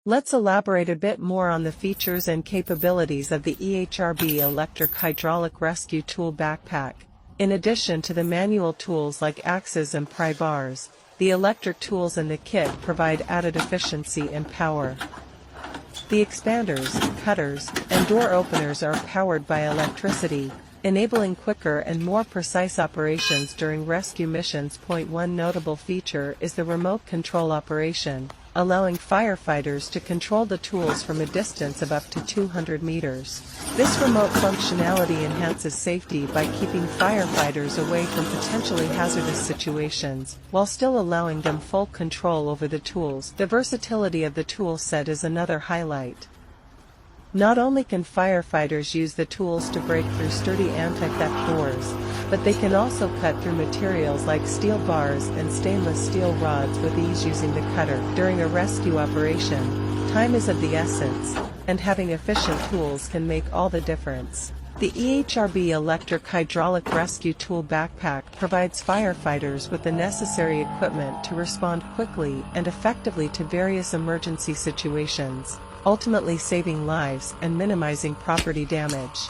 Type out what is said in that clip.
Let's elaborate a bit more on the features and capabilities of the EHRB Electric Hydraulic Rescue Tool Backpack. In addition to the manual tools like axes and pry bars, the electric tools in the kit provide added efficiency and power. The expanders, cutters, and door openers are powered by electricity, enabling quicker and more precise operations during rescue missions. One notable feature is the remote control operation, allowing firefighters to control the tools from a distance of up to 200 meters. This remote functionality enhances safety by keeping firefighters away from potentially hazardous situations, while still allowing them full control over the tools. The versatility of the tool set is another highlight. Not only can firefighters use the tools to break through sturdy anti-theft doors, but they can also cut through materials like steel bars and stainless steel rods with ease using the cutter. During a rescue operation, time is of the essence, and having efficient tools can make all the difference. The EHRB Electric Hydraulic Rescue Tool Backpack provides firefighters with the necessary equipment to respond quickly and effectively to various emergency situations, ultimately saving lives and minimizing property damage.